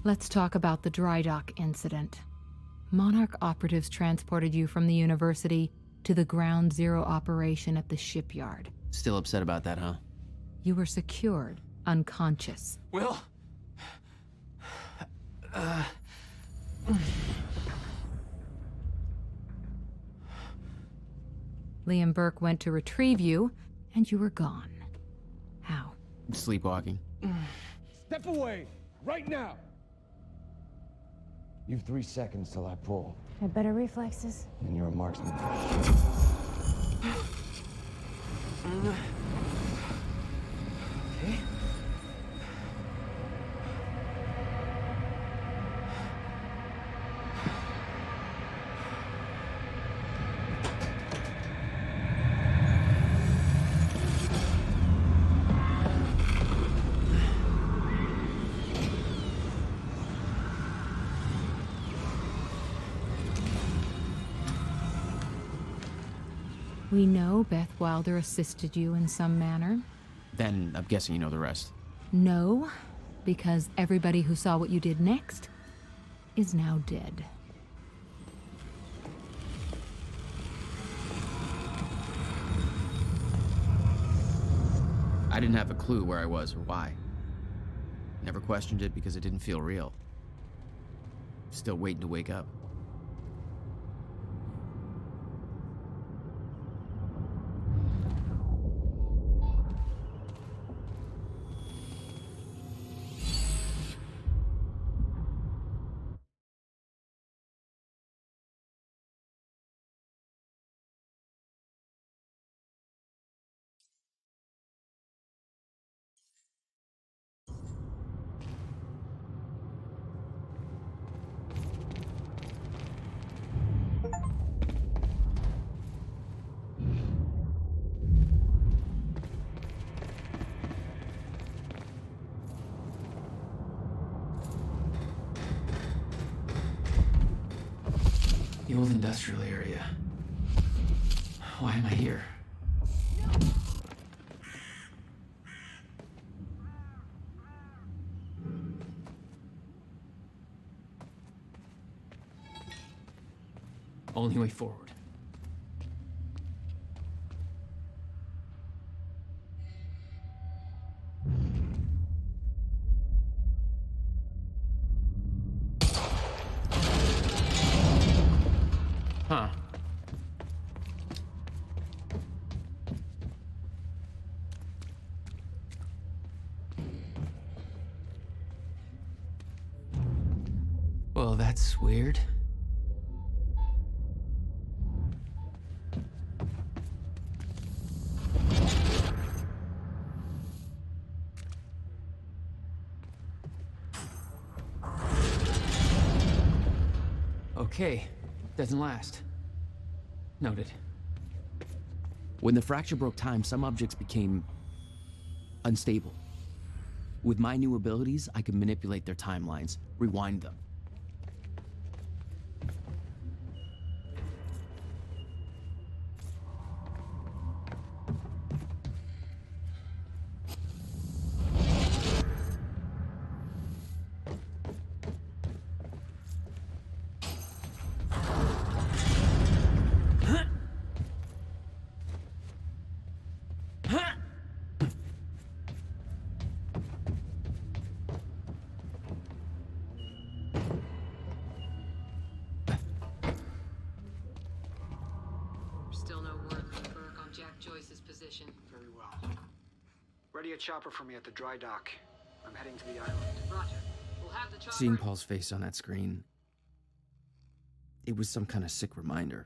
Let's talk about the dry dock incident. Monarch operatives transported you from the university to the ground zero operation at the shipyard. Still upset about that, huh? You were secured, unconscious. Will? Liam Burke went to retrieve you, and you were gone. How? Sleepwalking. Step away! Right now! You've 3 seconds till I pull. Had better reflexes. And you're a marksman. Okay. We know Beth Wilder assisted you in some manner. Then I'm guessing you know the rest. No, because everybody who saw what you did next is now dead. I didn't have a clue where I was or why. Never questioned it because it didn't feel real. Still waiting to wake up. The old industrial area. Why am I here? Only way forward. Huh. Well, that's weird. Okay, doesn't last. Noted. When the fracture broke time, some objects became unstable. With my new abilities, I could manipulate their timelines, rewind them. Still no word from Burke on Jack Joyce's position. Very well. Ready a chopper for me at the dry dock. I'm heading to the island. Roger. We'll have the chopper. Seeing Paul's face on that screen, it was some kind of sick reminder.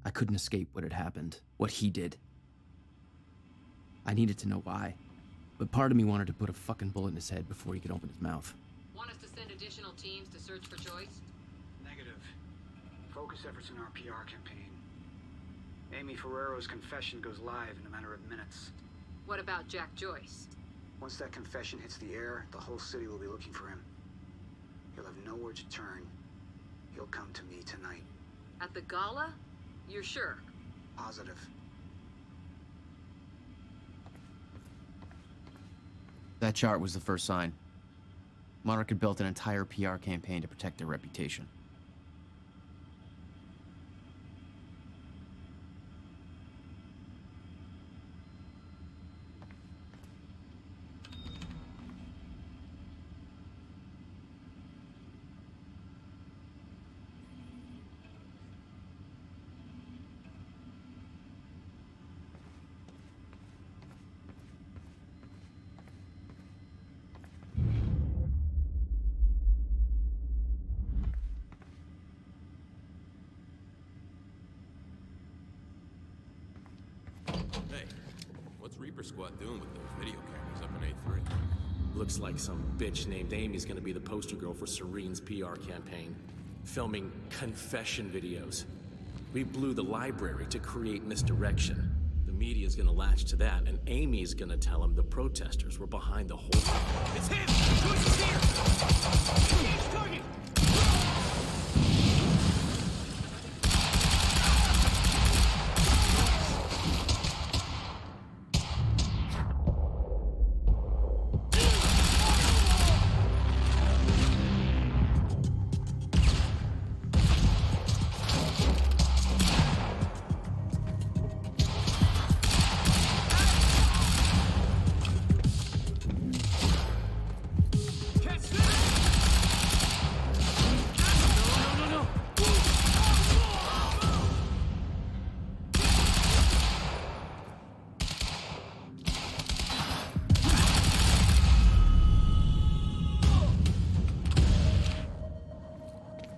I couldn't escape what had happened, what he did. I needed to know why, but part of me wanted to put a fucking bullet in his head before he could open his mouth. Want us to send additional teams to search for Joyce? Negative. Focus efforts in our PR campaign. Amy Ferrero's confession goes live in a matter of minutes. What about Jack Joyce? Once that confession hits the air, the whole city will be looking for him. He'll have nowhere to turn. He'll come to me tonight. At the gala? You're sure? Positive. That chart was the first sign. Monarch had built an entire PR campaign to protect their reputation. Hey, what's Reaper Squad doing with those video cameras up in A3? Looks like some bitch named Amy's gonna be the poster girl for Serene's PR campaign, filming confession videos. We blew the library to create misdirection. The media's gonna latch to that, and Amy's gonna tell them the protesters were behind the whole thing. It's him! Joyce is here! Engage target!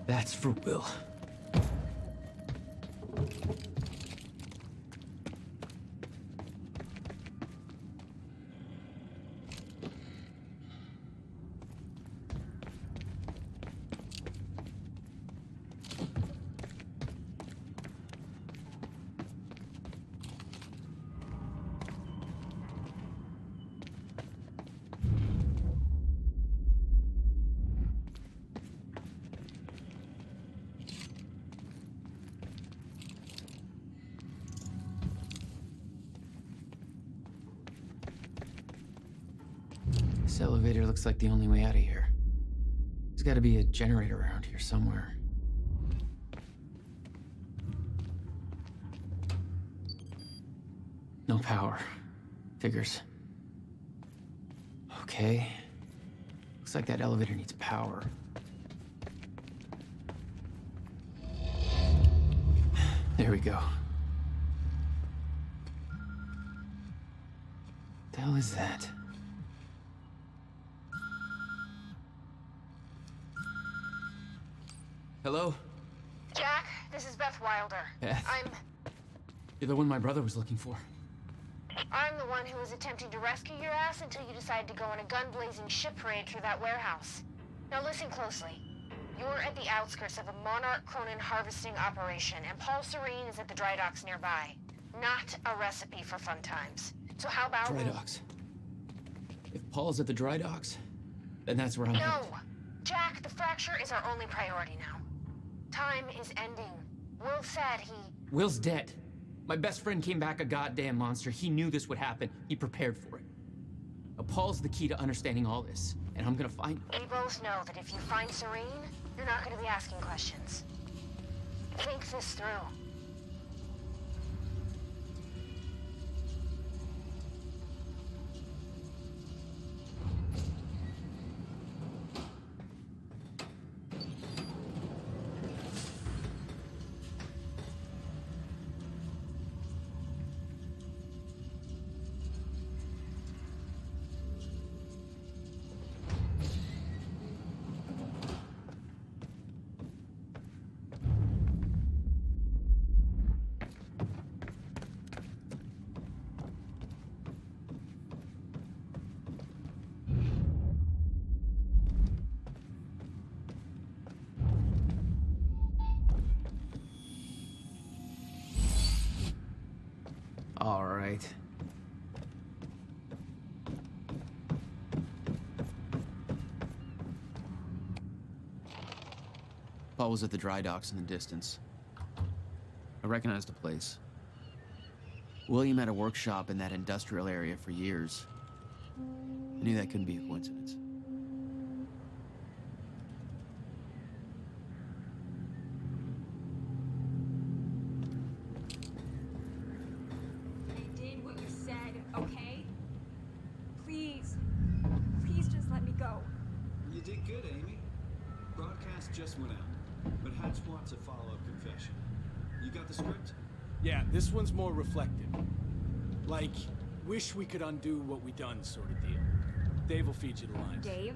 That's for Will. This elevator looks like the only way out of here. There's gotta be a generator around here somewhere. No power. Figures. Okay. Looks like that elevator needs power. There we go. What the hell is that? Hello? Jack, this is Beth Wilder. Beth? I'm You're the one my brother was looking for. the one who was attempting to rescue your ass until you decided to go on a gun-blazing ship parade through that warehouse. Now listen closely. You're at the outskirts of a Monarch Cronin harvesting operation, and Paul Serene is at the dry docks nearby. Not a recipe for fun times. So how about... Dry docks. If Paul's at the dry docks, then that's where I'm No! headed. Jack, the fracture is our only priority now. Time is ending. Will said he... Will's dead. My best friend came back a goddamn monster. He knew this would happen. He prepared for it. Now, Paul's the key to understanding all this, and I'm gonna find him. We both know that if you find Serene, you're not going to be asking questions. Think this through. All right. Paul was at the dry docks in the distance. I recognized the place. William had a workshop in that industrial area for years. I knew that couldn't be a coincidence. went out, but Hatch wants a follow-up confession. You got the script? Yeah, this one's more reflective. Like, wish we could undo what we done sort of deal. Dave will feed you the lines. Dave?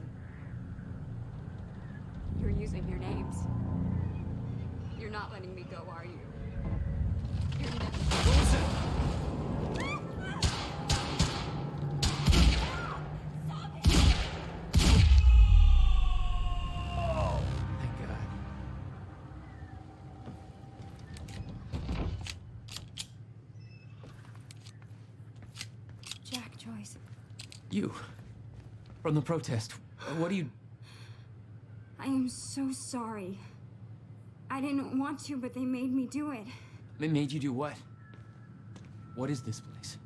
You're using your names. You're not letting me go, are you? You're never... What was that? Oh, thank God. Jack Joyce. You. From the protest. What do you... I am so sorry. I didn't want to, but they made me do it. They made you do what? What is this place?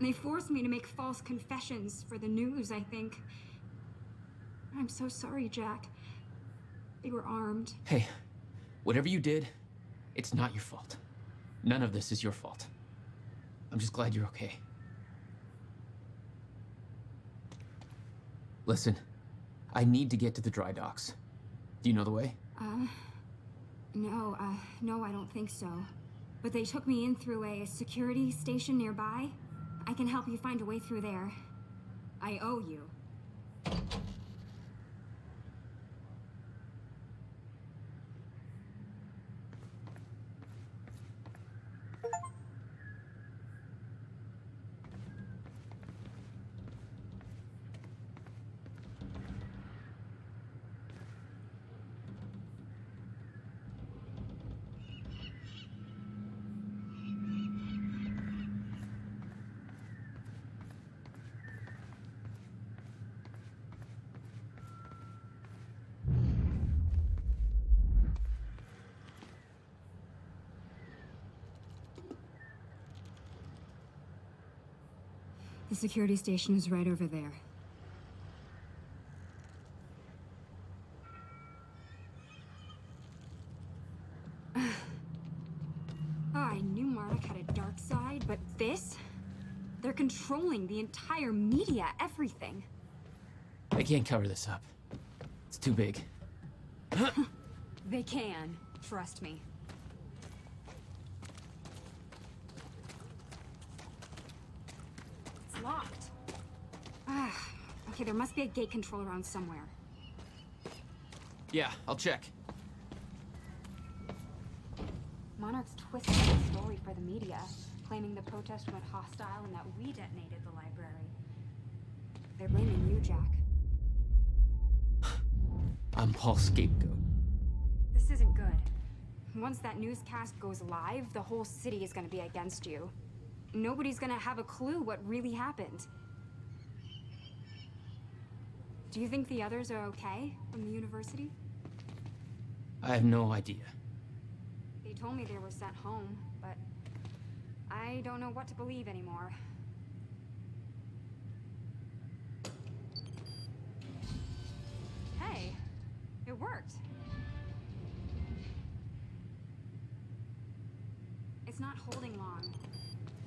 They forced me to make false confessions for the news, I think. I'm so sorry, Jack. They were armed. Hey, whatever you did, it's not your fault. None of this is your fault. I'm just glad you're okay. Listen, I need to get to the dry docks. Do you know the way? No, I don't think so. But they took me in through a security station nearby. I can help you find a way through there. I owe you. The security station is right over there. Oh, I knew Monaghan had a dark side, but this? They're controlling the entire media, everything. I can't cover this up. It's too big. They can. Trust me. It's locked. Okay, there must be a gate control around somewhere. Yeah, I'll check. Monarch's twisted the story for the media, claiming the protest went hostile and that we detonated the library. They're blaming you, Jack. I'm Paul's scapegoat. This isn't good. Once that newscast goes live, the whole city is gonna be against you. Nobody's gonna have a clue what really happened. Do you think the others are okay from the university? I have no idea. They told me they were sent home, but I don't know what to believe anymore. Hey, it worked. It's not holding long.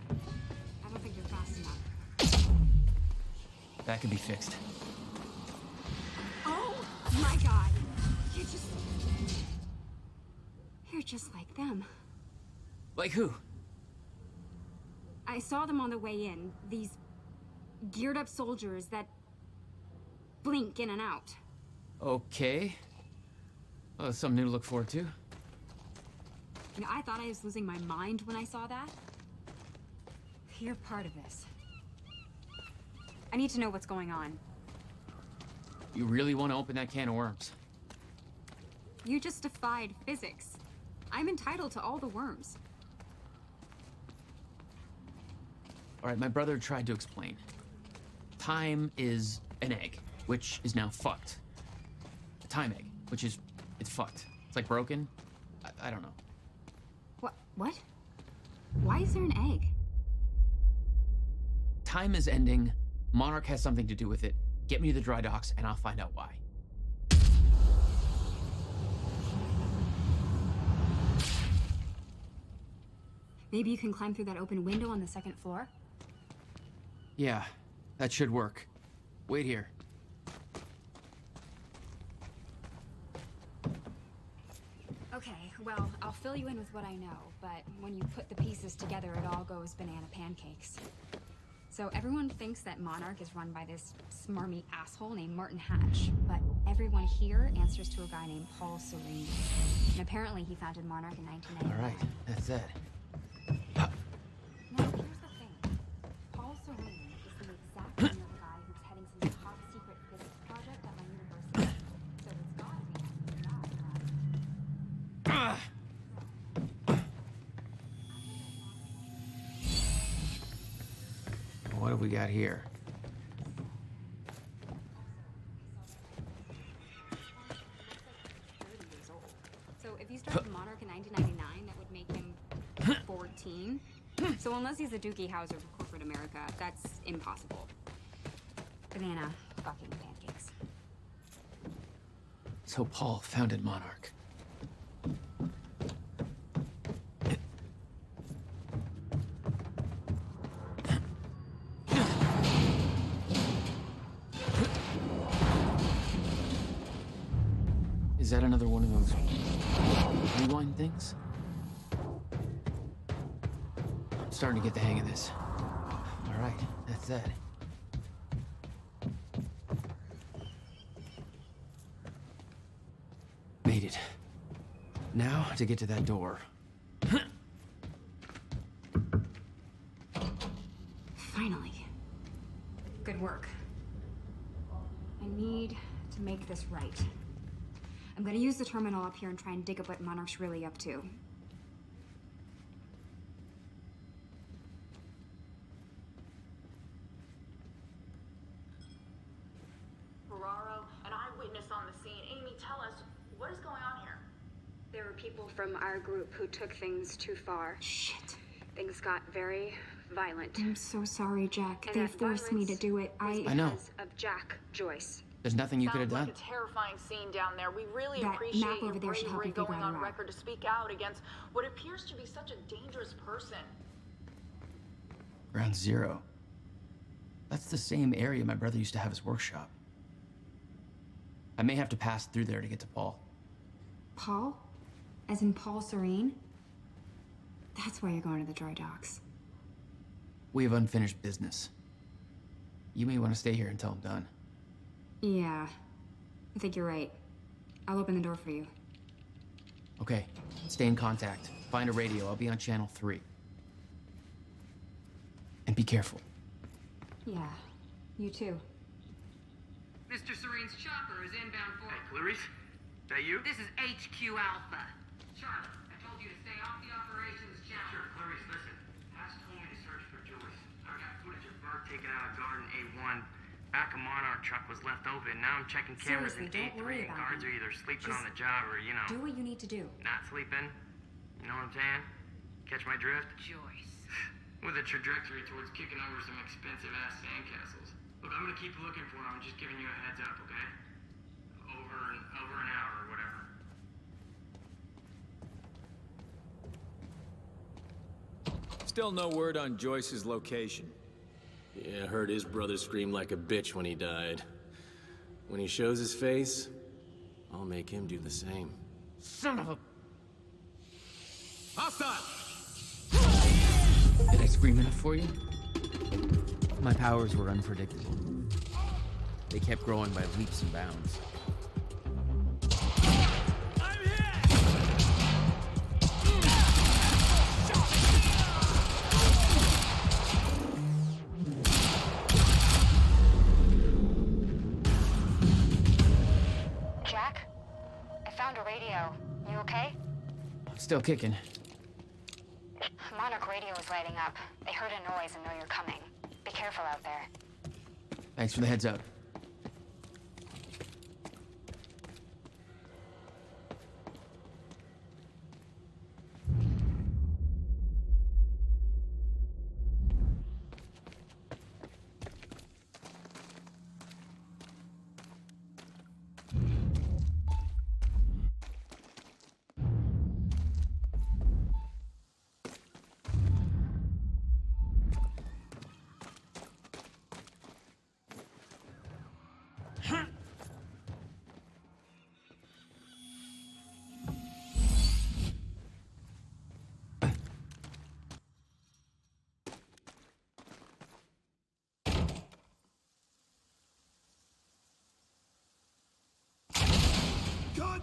I don't think you're fast enough. That can be fixed. Oh my God! You're just like them. Like who? I saw them on the way in. These geared up soldiers that blink in and out. Okay. Well, that's something new to look forward to. You know, I thought I was losing my mind when I saw that. You're part of this. I need to know what's going on. You really want to open that can of worms? You just defied physics. I'm entitled to all the worms. All right, my brother tried to explain. Time is an egg, which is now fucked. A time egg, which is, it's fucked. It's like broken. I don't know. What? Why is there an egg? Time is ending. Monarch has something to do with it. Get me to the dry docks and I'll find out why. Maybe you can climb through that open window on the second floor? Yeah, that should work. Wait here. Well, I'll fill you in with what I know, but when you put the pieces together, it all goes banana pancakes. So everyone thinks that Monarch is run by this smarmy asshole named Martin Hatch, but everyone here answers to a guy named Paul Serene. And apparently he founded Monarch in 1999. All right, that's it. Now, here's the thing. Paul Serene is the exact name of the guy who's heading some top secret physics project at my university. So it's gotta be that guy, right? What have we got here? So if he started Monarch in 1999, that would make him 14. So unless he's a Doogie Howser for corporate America, that's impossible. Banana fucking pancakes. So Paul founded Monarch. Is that another one of those rewind things? I'm starting to get the hang of this. All right, that's that. Made it. Now to get to that door. Finally. Good work. I need to make this right. I'm gonna use the terminal up here and try and dig up what Monarch's really up to. Ferraro, an eyewitness on the scene. Amy, tell us, what is going on here? There were people from our group who took things too far. Shit. Things got very violent. I'm so sorry, Jack. And they that forced me to do it. I know. Because of Jack Joyce. There's nothing you could have Sounds done. like a terrifying scene down there. We really That appreciate map your over there should help bravery you figure going out on a route. record to speak out against what appears to be such a dangerous person. Ground Zero. That's the same area my brother used to have his workshop. I may have to pass through there to get to Paul. Paul? As in Paul Serene? That's why you're going to the dry docks. We have unfinished business. You may want to stay here until I'm done. Yeah. I think you're right. I'll open the door for you. Okay, stay in contact. Find a radio. I'll be on channel 3. And be careful. Yeah. You too. Mr. Serene's chopper is inbound for... Hey, Clarice? That you? This is HQ Alpha. Charlotte, I told you to stay off the operations channel. Sure, Clarice, listen. Haas told me to search for Joyce. I got footage of Bert taken out of Garden A1. Back of Monarch truck was left open. Now I'm checking cameras Seriously, in don't worry A3 and about guards him. are either sleeping Just on the job or, you know, Do what you need to do. not sleeping. You know what I'm saying? Catch my drift? Joyce. With a trajectory towards kicking over some expensive-ass sandcastles. Look, I'm gonna keep looking for him. I'm just giving you a heads up, okay? Over an hour or whatever. Still no word on Joyce's location. Yeah, I heard his brother scream like a bitch when he died. When he shows his face, I'll make him do the same. Son of a... Hostile! Did I scream enough for you? My powers were unpredictable. They kept growing by leaps and bounds. Jack? I found a radio. You okay? I'm still kicking. Monarch radio is lighting up. They heard a noise and know you're coming. Be careful out there. Thanks for the heads up.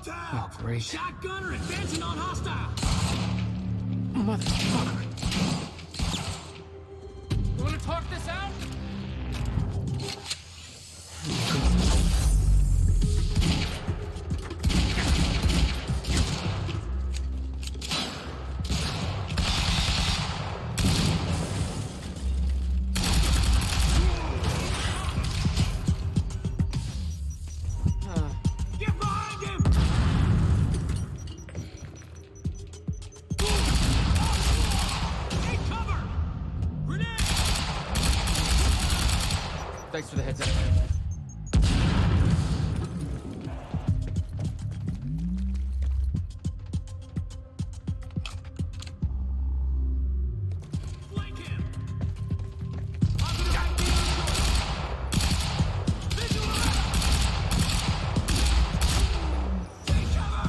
down! Oh, great. Shotgunner advancing on hostile! Motherfucker. You wanna talk this out? Get behind him! Take cover! Grenade! Thanks for the heads up. Flank him! Positive ID on shore! Visual out! Take cover!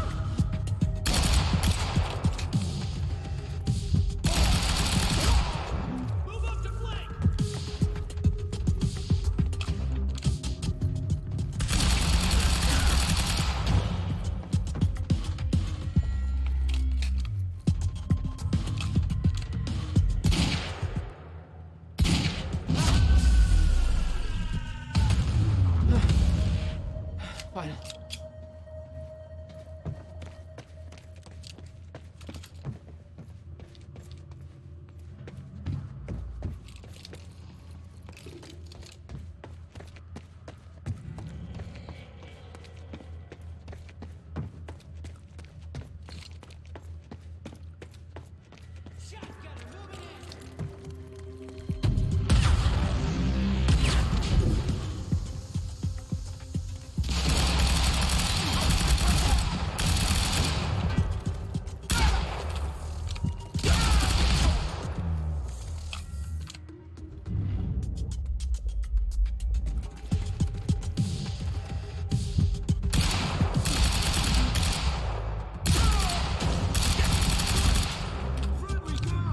Move up to flank! Fine. Shotgunner moving in! Front we go!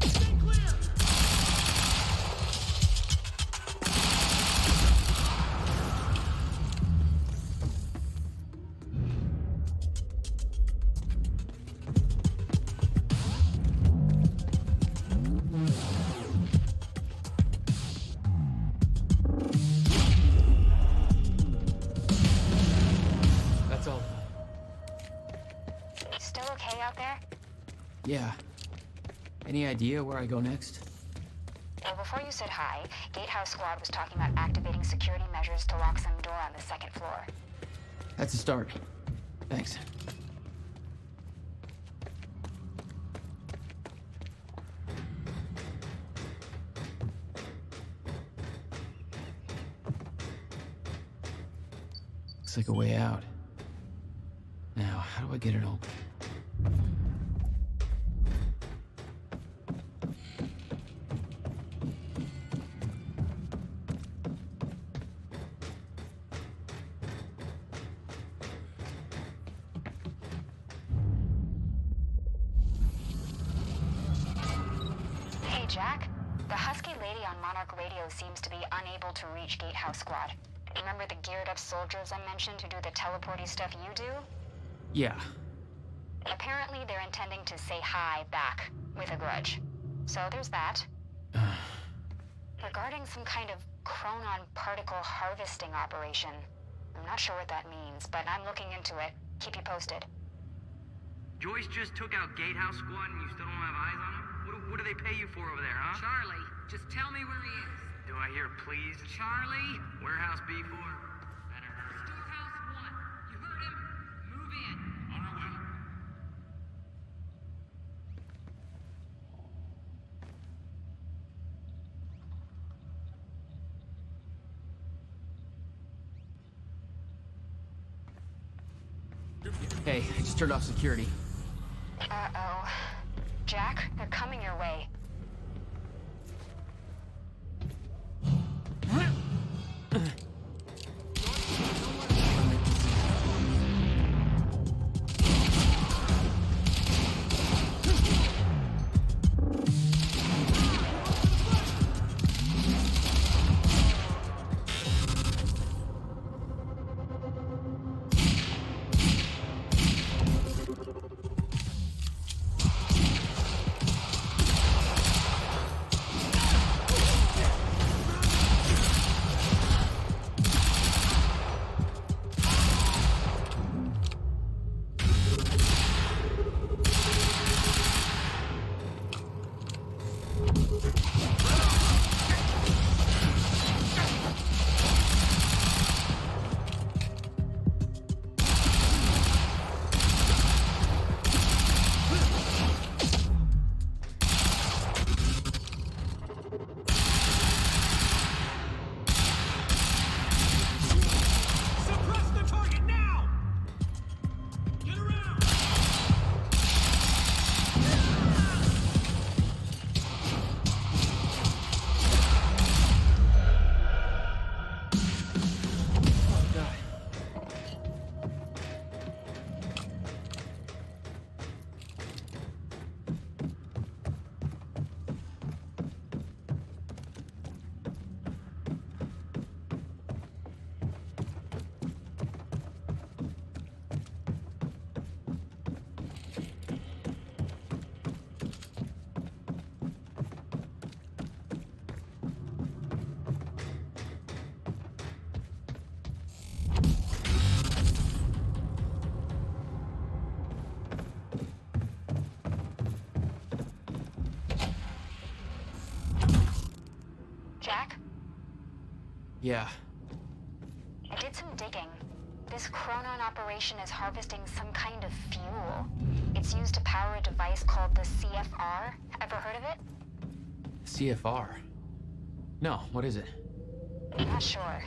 Stay clear! That's all. Still okay out there? Yeah. Any idea where I go next? Well, before you said hi, Gatehouse Squad was talking about activating security measures to lock some door on the second floor. That's a start. Thanks. Looks like a way out. Now, how do I get it open? Hey, Jack. The husky lady on Monarch Radio seems to be unable to reach Gatehouse Squad. Remember the geared-up soldiers I mentioned who do the teleporty stuff you do? Yeah. Apparently, they're intending to say hi back, with a grudge. So there's that. Regarding some kind of chronon particle harvesting operation. I'm not sure what that means, but I'm looking into it. Keep you posted. Joyce just took out Gatehouse Squad and you still don't have eyes on him? What do they pay you for over there, huh? Charlie, just tell me where he is. Do I hear please? Charlie? Warehouse B4? Better hurry. Storehouse 1. You heard him? Move in. On our way. Hey, I just turned off security. Uh-oh. Jack, they're coming your way. Yeah. I did some digging. This Chronon operation is harvesting some kind of fuel. It's used to power a device called the CFR. Ever heard of it? CFR? No, what is it? I'm not sure,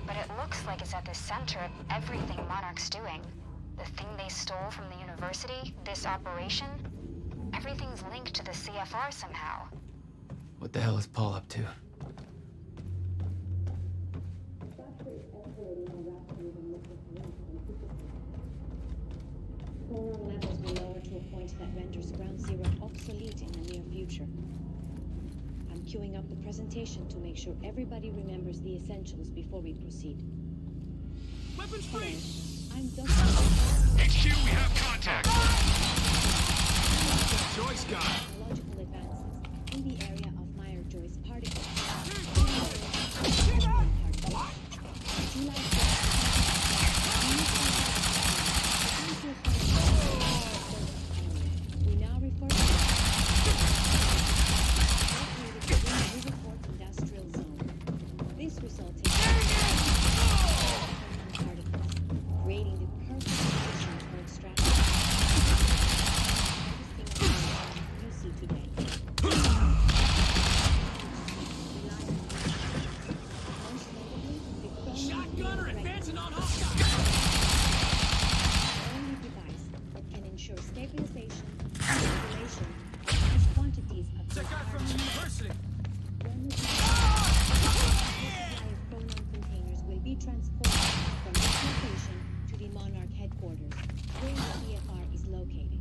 but it looks like it's at the center of everything Monarch's doing. The thing they stole from the university, this operation, everything's linked to the CFR somehow. What the hell is Paul up to? Chronon levels will lower to a point that renders Ground Zero obsolete in the near future. I'm queuing up the presentation to make sure everybody remembers the essentials before we proceed. Weapons free! I'm Dr. HQ, we have contact! Joyce got it. Technological advances in the area of Meyer-Joyce particles. We now refer to the Riverport Industrial Zone. This resulted in particles, creating the perfect condition for extraction. You see today. Shotgunner advancing on hostile! Only device that can ensure stabilization and regulation of large quantities of It's a guy from the university! Chronon containers will be transported from this location to the Monarch headquarters, where the CFR is located.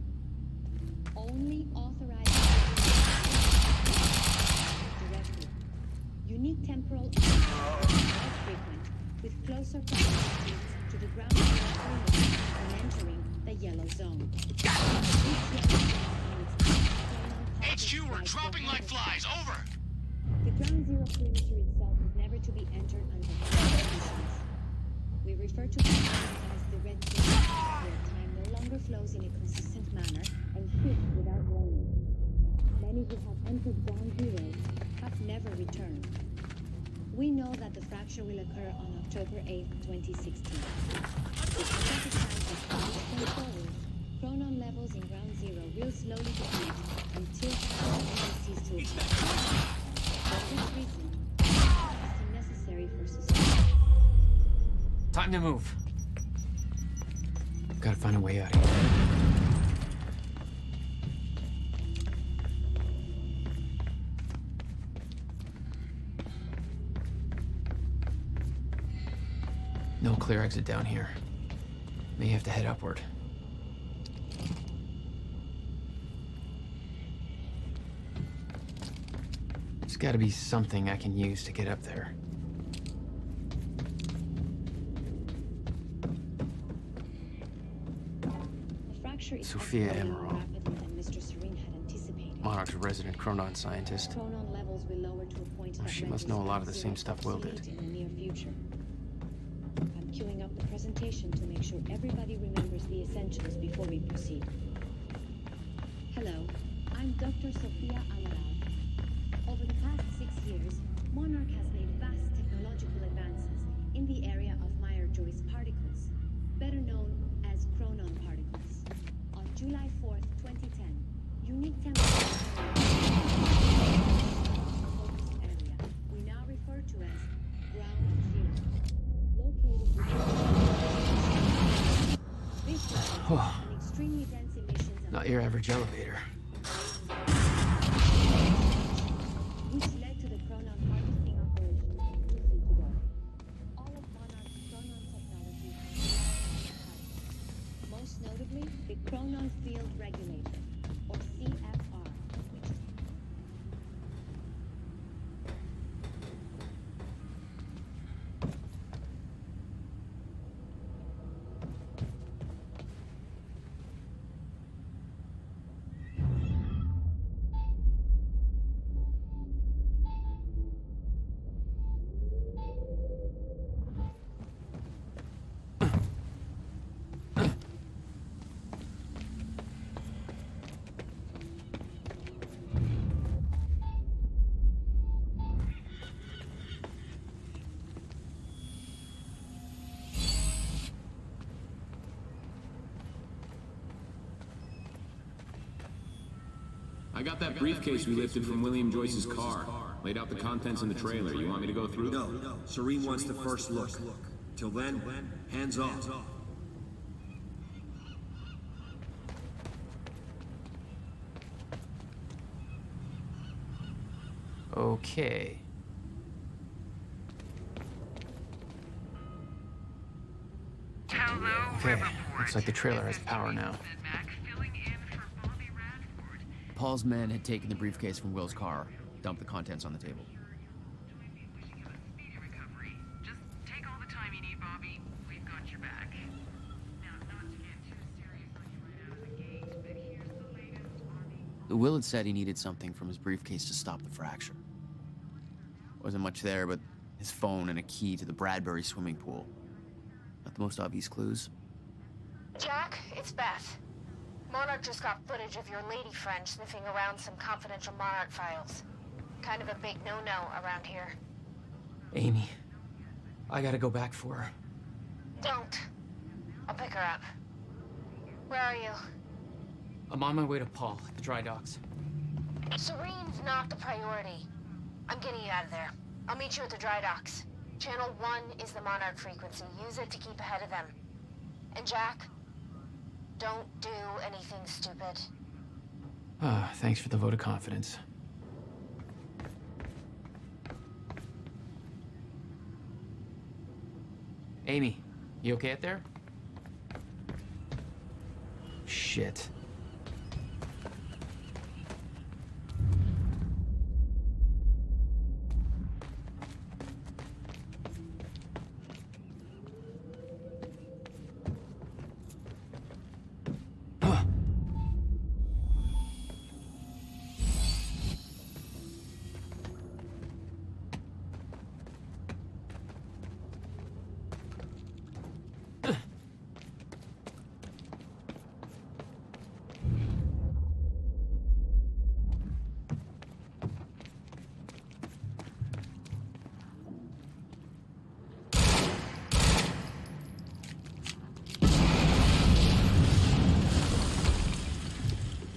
Only authorized directly. Unique temporal are frequent, with closer proximity to the ground when entering the yellow zone. HQ, we're dropping like flies, over! The ground zero perimeter itself is never to be entered under normal conditions. We refer to this as the red zone, where time no longer flows in a consistent manner and shifts without warning. Many who have entered ground zero have never returned. We know that the fracture will occur on October 8, 2016. The specific times of going forward, chronon levels in ground zero will slowly deplete until time ceases to exist. For this reason, it's necessary for society. Time to move. Gotta find a way out of here. No clear exit down here. May have to head upward. There's gotta be something I can use to get up there. The fracture is Sophia escalating Emerald. more rapidly than Mr. Serene had anticipated. Monarch's a resident Chronon scientist. Chronon levels will lower to a point that She must renders know a lot of the Ground same Zero stuff Will did. obsolete in the near future. I'm queuing up the presentation to make sure everybody remembers the essentials before we proceed. Hello, I'm Dr. Sophia Amaral. Over the past 6 years, Monarch has made vast technological advances in the area of Meyer-Joyce particles, better known as Chronon particles. On July 4th, 2010, unique temperature area we now refer to as Ground Zero, located within this was an extremely dense emissions of Not your average elevator. which led to the Chronon harvesting operation we see today. All of Monarch's Chronon technology most notably the Chronon Field Regulator, or CFR, which is I got that briefcase we lifted from William Joyce's car. Laid out the contents in the trailer. You want me to go through? No. Serene wants the first look. Till then, hands off. Okay. Okay, looks like the trailer has power now. Paul's men had taken the briefcase from Will's car, dumped the contents on the table. Just take all the time you need, Bobby. We've got your back. Now, not to get too serious on you right out of the gate, but here's the latest on the... Will had said he needed something from his briefcase to stop the fracture. Wasn't much there, but his phone and a key to the Bradbury swimming pool. Not the most obvious clues. Jack, it's Beth. Monarch just got footage of your lady friend sniffing around some confidential Monarch files. Kind of a big no-no around here. Amy, I gotta go back for her. Don't. I'll pick her up. Where are you? I'm on my way to Paul at the dry docks. Serene's not the priority. I'm getting you out of there. I'll meet you at the dry docks. Channel 1 is the Monarch frequency. Use it to keep ahead of them. And Jack, don't do anything stupid. Thanks for the vote of confidence. Amy, you okay out there? Shit.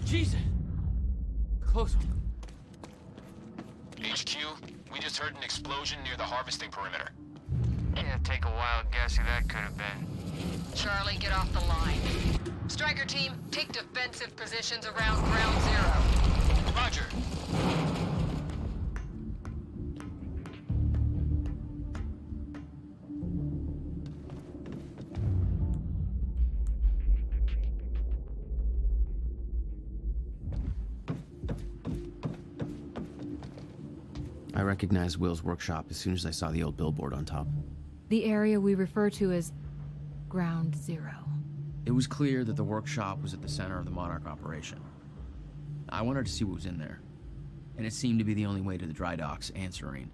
Jesus! Close one. HQ, we just heard an explosion near the harvesting perimeter. Yeah, take a wild guess who that could have been. Charlie, get off the line. Striker team, take defensive positions around ground zero. Roger. I recognized Will's workshop as soon as I saw the old billboard on top. The area we refer to as Ground Zero. It was clear that the workshop was at the center of the Monarch operation. I wanted to see what was in there, and it seemed to be the only way to the dry docks and Serene.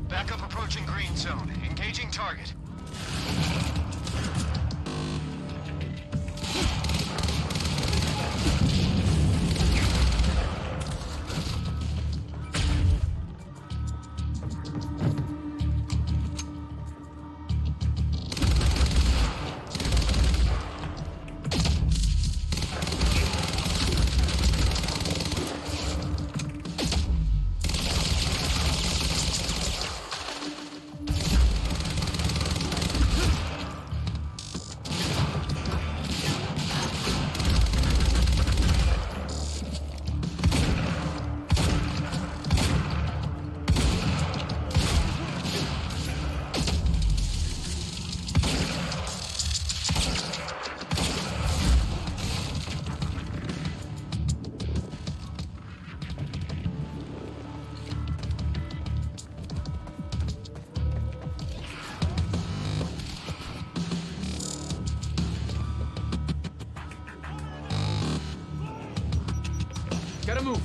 Backup approaching green zone. Engaging target. Gotta move.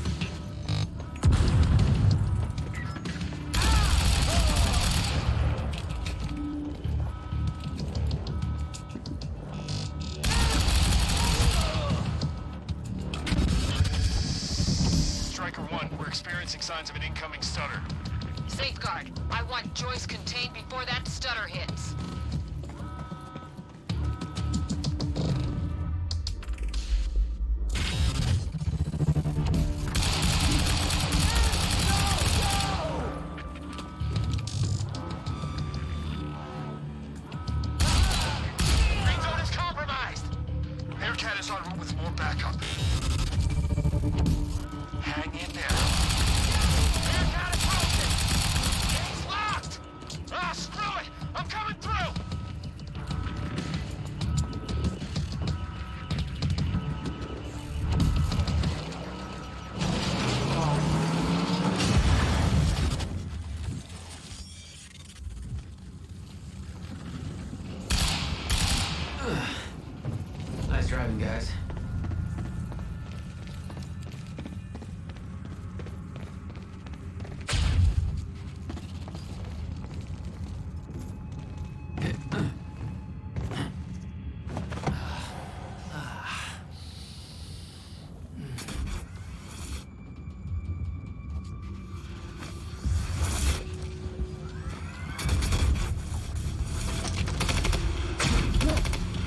Striker 1, we're experiencing signs of an incoming stutter. Safeguard. I want Joyce contained before that stutter hits. Green zone is compromised! Bearcat is en route with more backup. Hang in there. Bearcat approaching! Gate's locked! Ah, screw it! I'm coming through! Nice driving, guys.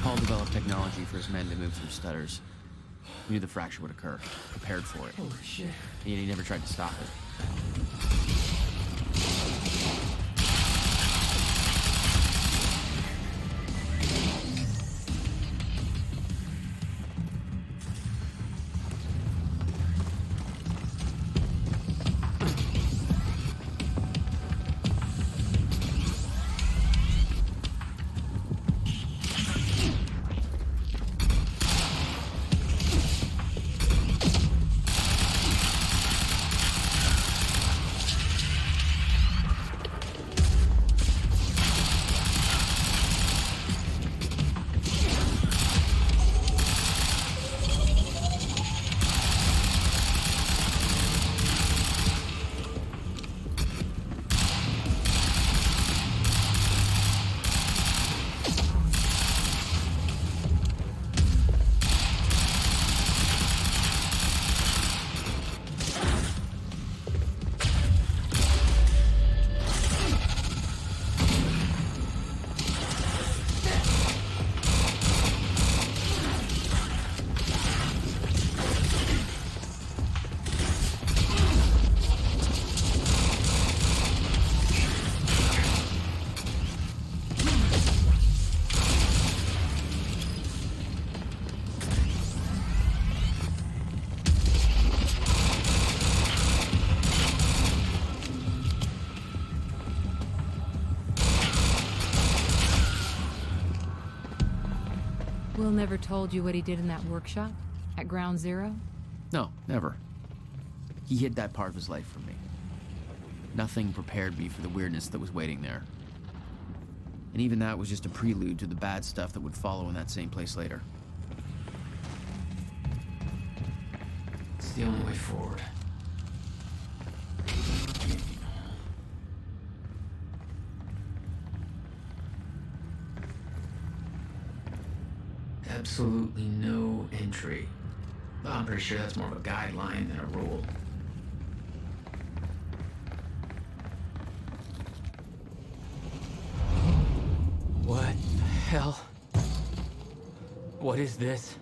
Paul developed technology for his men to move through stutters. He knew the fracture would occur, prepared for it. Holy shit. And yet he never tried to stop it. Will never told you what he did in that workshop at Ground Zero? No, never. He hid that part of his life from me. Nothing prepared me for the weirdness that was waiting there. And even that was just a prelude to the bad stuff that would follow in that same place later. It's the only way forward. Absolutely no entry. But I'm pretty sure that's more of a guideline than a rule. What the hell? What is this?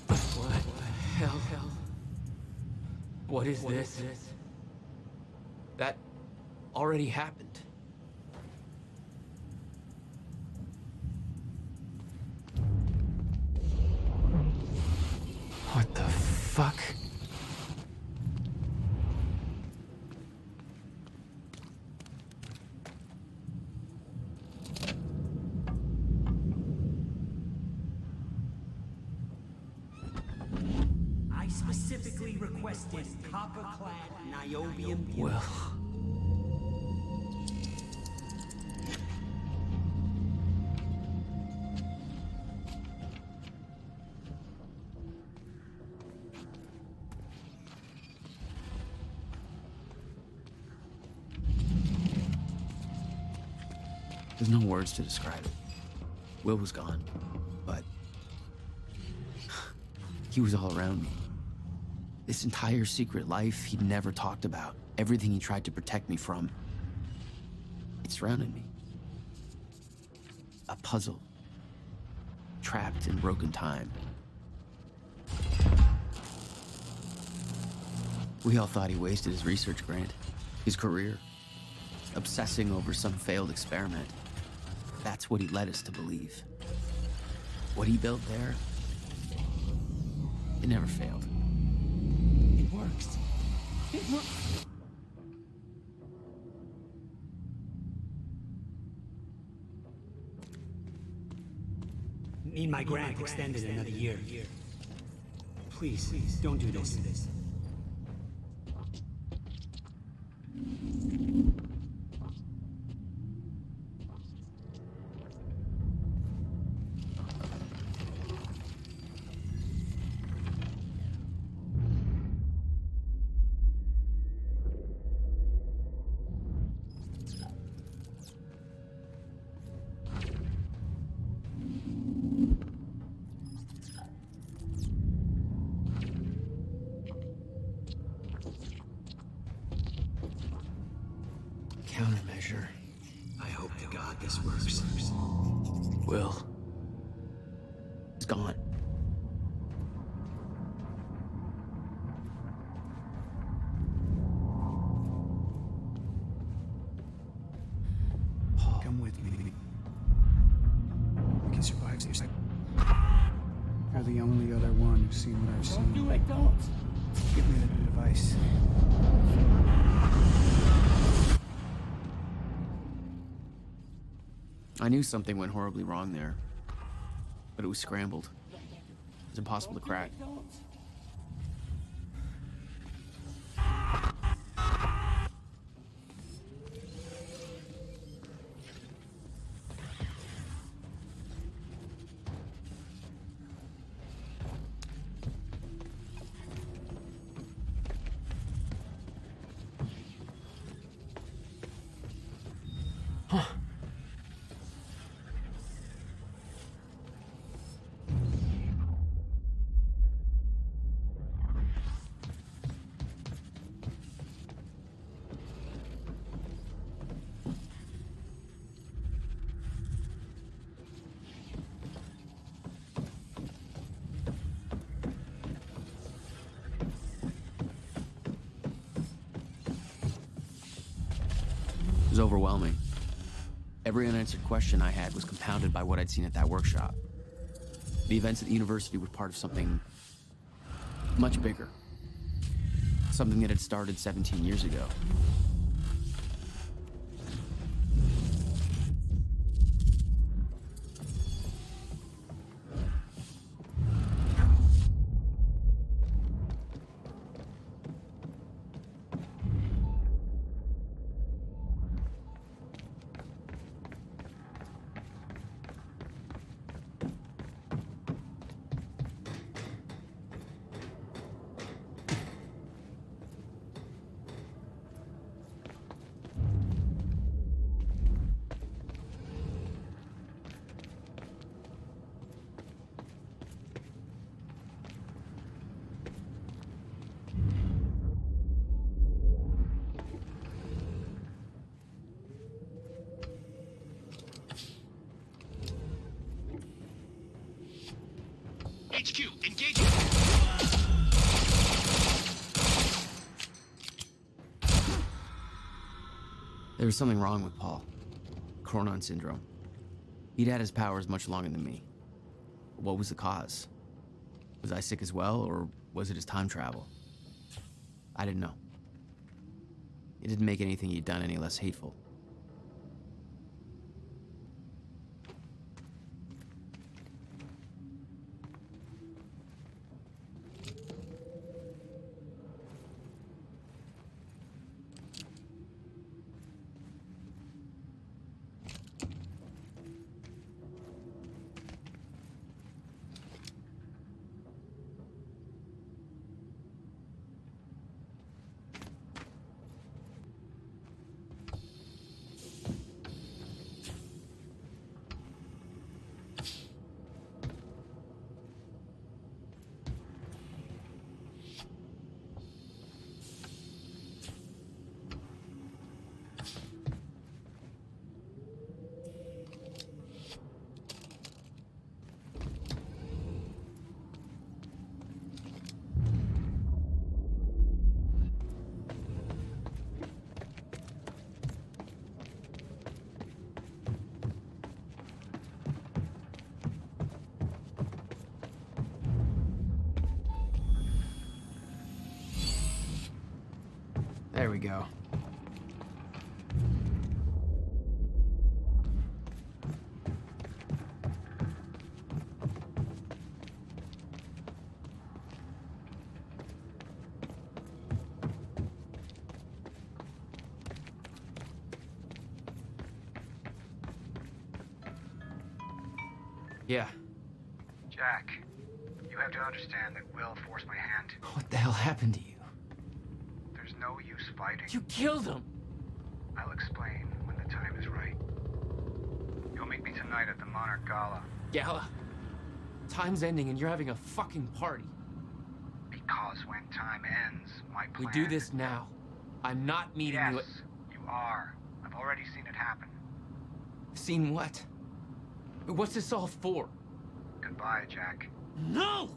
What the hell? What is this? That already happened. What the fuck? I specifically requested copper-clad niobium. Well, There's no words to describe it. Will was gone, but he was all around me. This entire secret life he'd never talked about, everything he tried to protect me from, it surrounded me. A puzzle, trapped in broken time. We all thought he wasted his research grant, his career, obsessing over some failed experiment. That's what he led us to believe. What he built there, it never failed. It works. It works. Need my grant extended another year. Please, don't do this. Countermeasure. I hope to God this works. Will. It's gone. Come with me. We can survive this. You're the only other one who's seen what I've seen. Don't do it, don't! Give me the device. I knew something went horribly wrong there, but it was scrambled. It was impossible to crack. It was overwhelming. Every unanswered question I had was compounded by what I'd seen at that workshop. The events at the university were part of something much bigger. Something that had started 17 years ago. HQ, engaging! There was something wrong with Paul. Cronon syndrome. He'd had his powers much longer than me. What was the cause? Was I sick as well, or was it his time travel? I didn't know. It didn't make anything he'd done any less hateful. There we go. Yeah. Jack, you have to understand that Will forced my hand. What the hell happened to you? There's no use fighting. You killed him! I'll explain when the time is right. You'll meet me tonight at the Monarch Gala. Gala? Time's ending and you're having a fucking party. Because when time ends, my plan... We do this now. I'm not meeting you at... Yes, you are. I've already seen it happen. Seen what? What's this all for? Goodbye, Jack. No!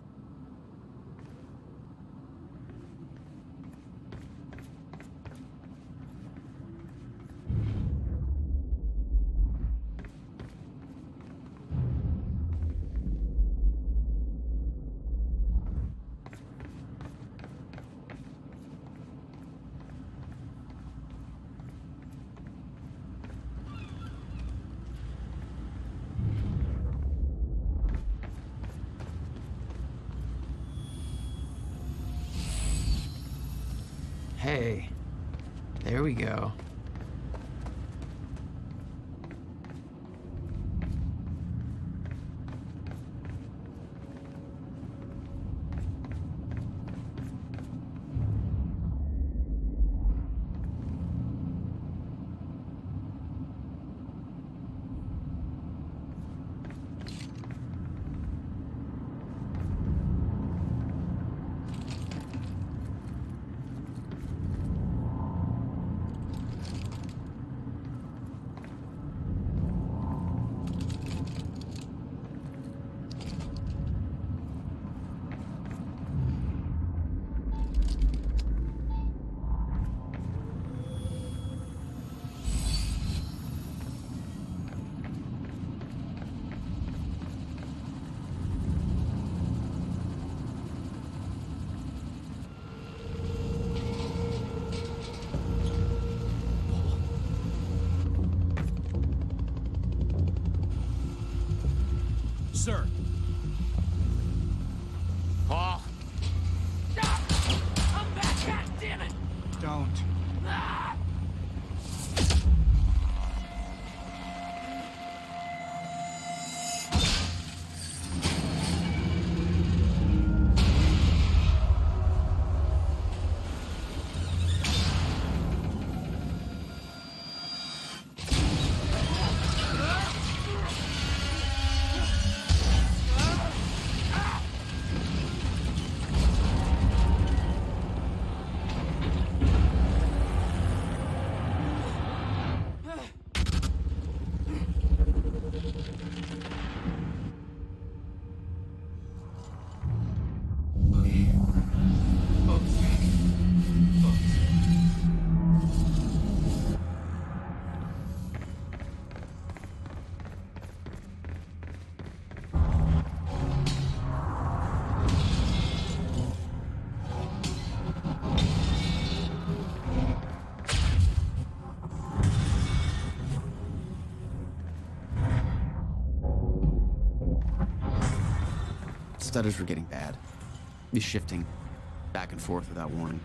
Hey, there we go. Sir. Paul. Come back, goddammit! Don't. Ah! Stutters were getting bad. He's shifting back and forth without warning.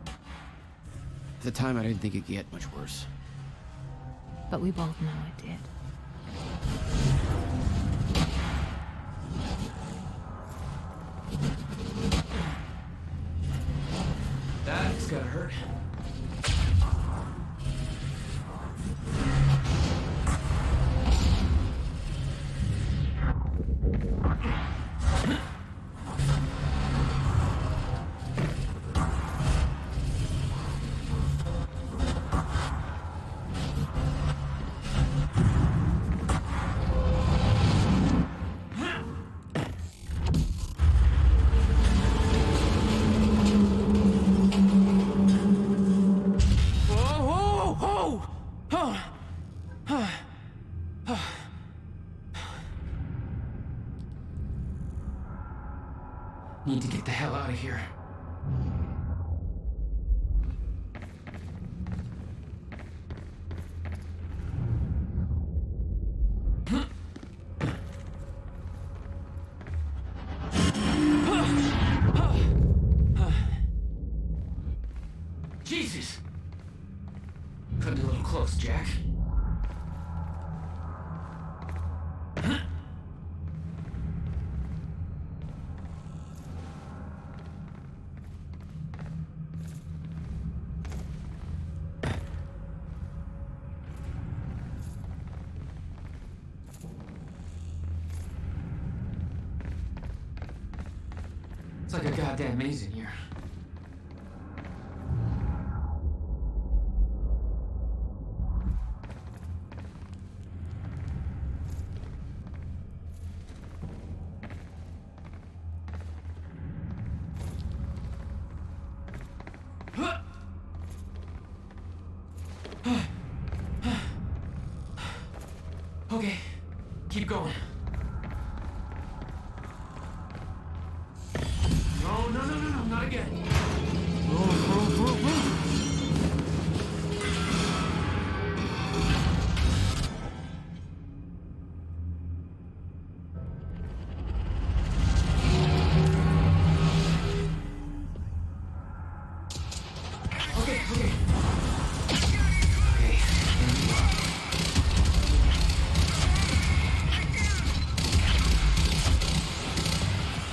At the time, I didn't think it could get much worse. But we both know it did. That's gotta hurt. Need to get the hell out of here. Jesus! Cutting a little close, Jack. It's like a goddamn maze in here. Okay, keep going. No, not again. Move. Okay.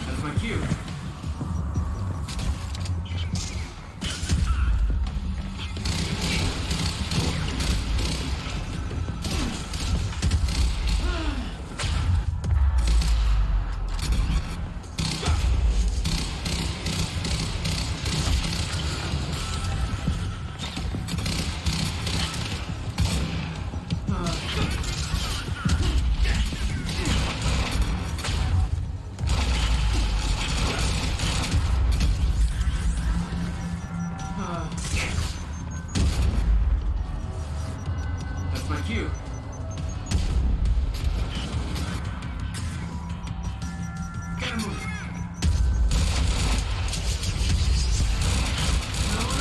That's my cue. That's my cue. Gotta move. No.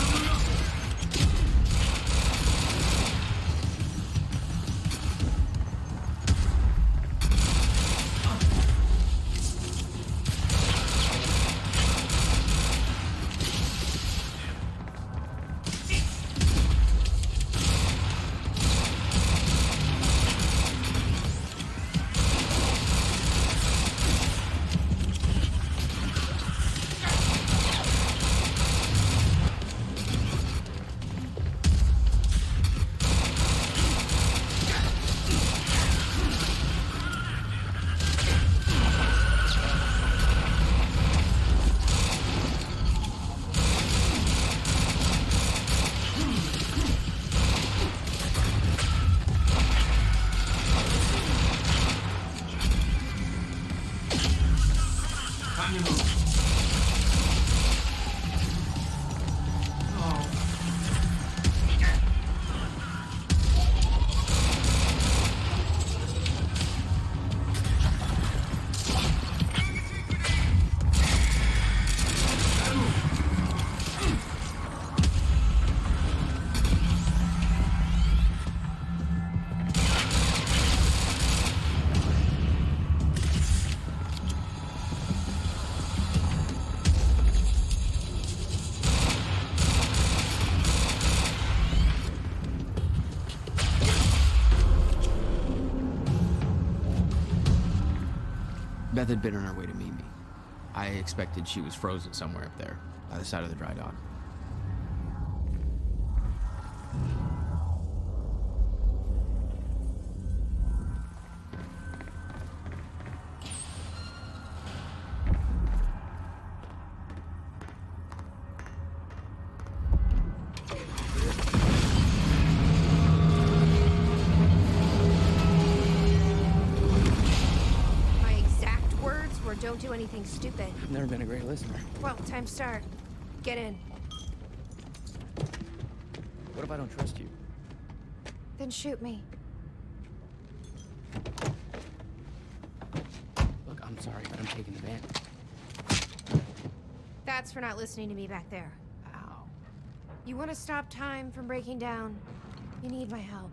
Time to move. Beth had been on her way to meet me. I expected she was frozen somewhere up there, by the side of the dry dock. Don't do anything stupid. I've never been a great listener. Well, time to start. Get in. What if I don't trust you? Then shoot me. Look, I'm sorry, but I'm taking the van. That's for not listening to me back there. Ow. You want to stop time from breaking down? You need my help.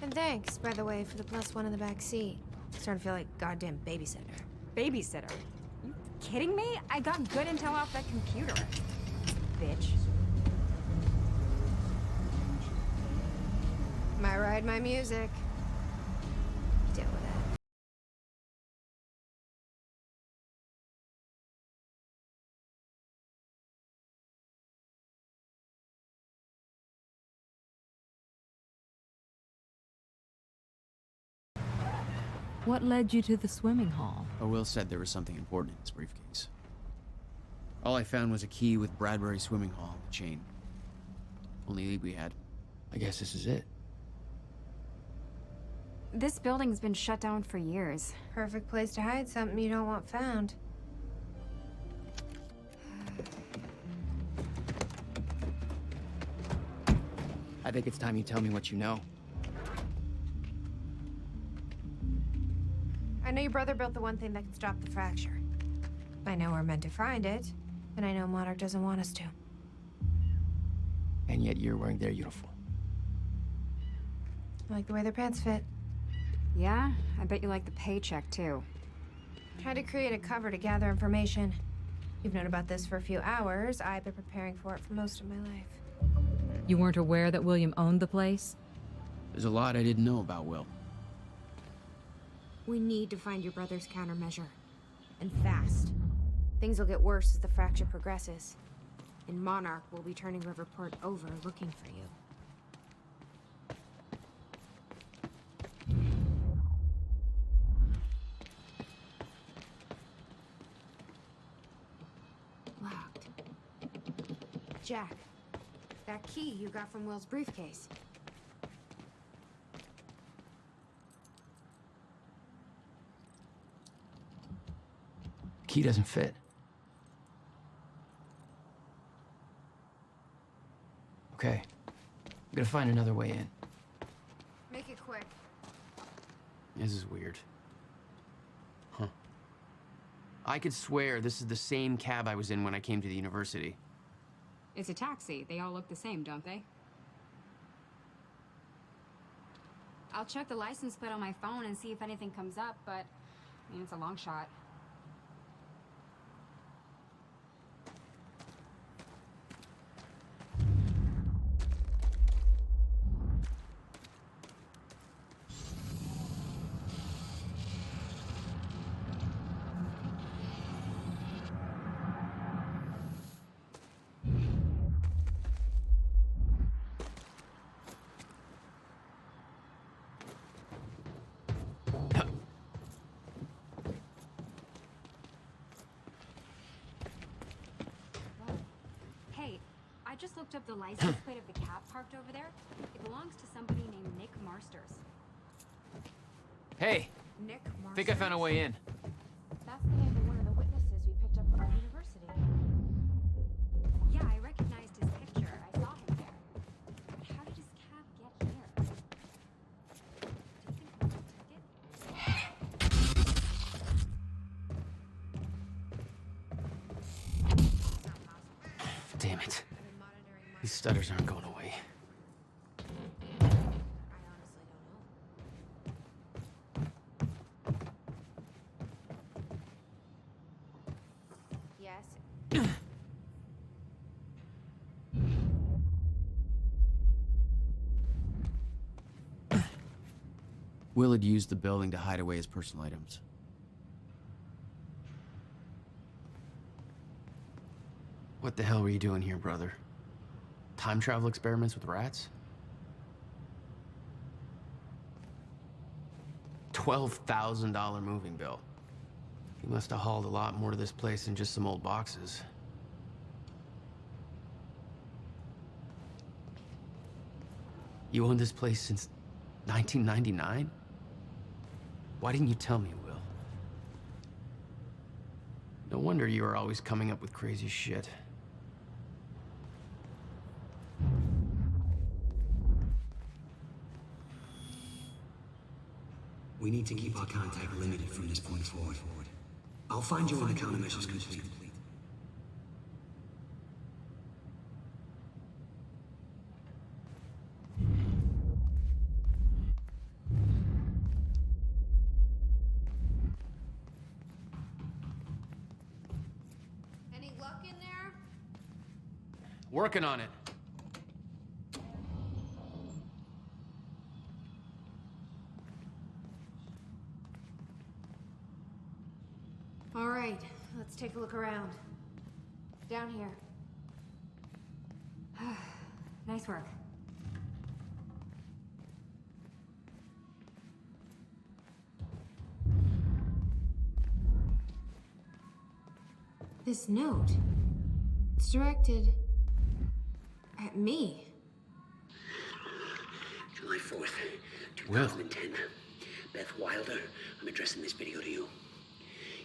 And thanks, by the way, for the +1 in the back seat. Starting to feel like goddamn babysitter. Babysitter? You kidding me? I got good intel off that computer. Bitch. Tried my music. Deal with it. What led you to the swimming hall? Will said there was something important in his briefcase. All I found was a key with Bradbury Swimming Hall on the chain. Only lead we had. I guess this is it. This building's been shut down for years. Perfect place to hide something you don't want found. I think it's time you tell me what you know. I know your brother built the one thing that can stop the fracture. I know we're meant to find it, and I know Monarch doesn't want us to. And yet you're wearing their uniform. I like the way their pants fit. Yeah? I bet you like the paycheck, too. Tried to create a cover to gather information. You've known about this for a few hours. I've been preparing for it for most of my life. You weren't aware that William owned the place? There's a lot I didn't know about Will. We need to find your brother's countermeasure. And fast. Things will get worse as the fracture progresses. And Monarch will be turning Riverport over looking for you. Locked. Jack, that key you got from Will's briefcase. Key doesn't fit. Okay. I'm gonna find another way in. Make it quick. This is weird. Huh. I could swear this is the same cab I was in when I came to the university. It's a taxi. They all look the same, don't they? I'll check the license plate on my phone and see if anything comes up, but I mean, it's a long shot. I just looked up the license plate of the cab parked over there. It belongs to somebody named Nick Marsters. Hey! Nick Marsters? Think I found a way in. That's the name of one of the witnesses we picked up from the university. Yeah, I recognized his picture. I saw him there. But how did his cab get here? Do you think Will took it? Damn it. These stutters aren't going away. I honestly don't know. Yes. Will had used the building to hide away his personal items. What the hell were you doing here, brother? Time travel experiments with rats? $12,000 moving bill. He must have hauled a lot more to this place than just some old boxes. You owned this place since 1999? Why didn't you tell me, Will? No wonder you were always coming up with crazy shit. We need to keep our contact limited from this point forward. I'll find you when the countermeasure's complete. Any luck in there? Working on it. Let's take a look around. Down here. Nice work. This note. It's directed at me. July 4th, 2010. Beth Wilder, I'm addressing this video to you.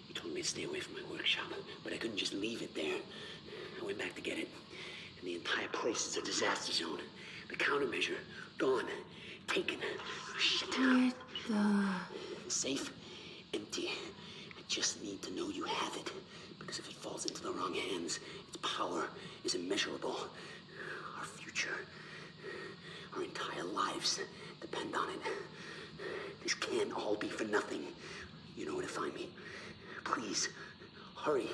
You told me to stay away from my workshop, but I couldn't just leave it there. I went back to get it, and the entire place is a disaster zone. The countermeasure, gone. Taken. Shit. What the... Safe, empty. I just need to know you have it, because if it falls into the wrong hands, its power is immeasurable. Our future, our entire lives depend on it. This can't all be for nothing. You know where to find me. Please, hurry.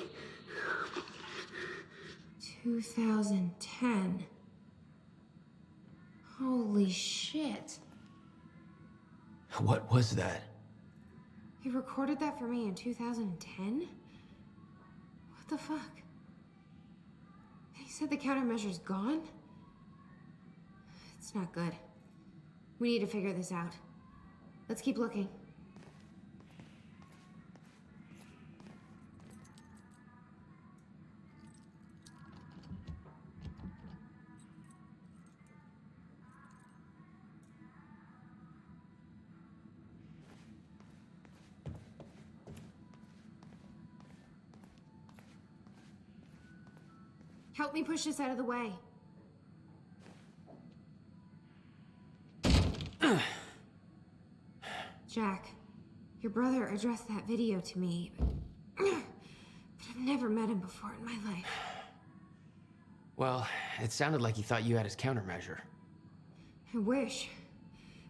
2010. Holy shit. What was that? He recorded that for me in 2010? What the fuck? He said the countermeasure's gone? It's not good. We need to figure this out. Let's keep looking. Help me push this out of the way. Jack, your brother addressed that video to me, but I've never met him before in my life. Well, it sounded like he thought you had his countermeasure. I wish.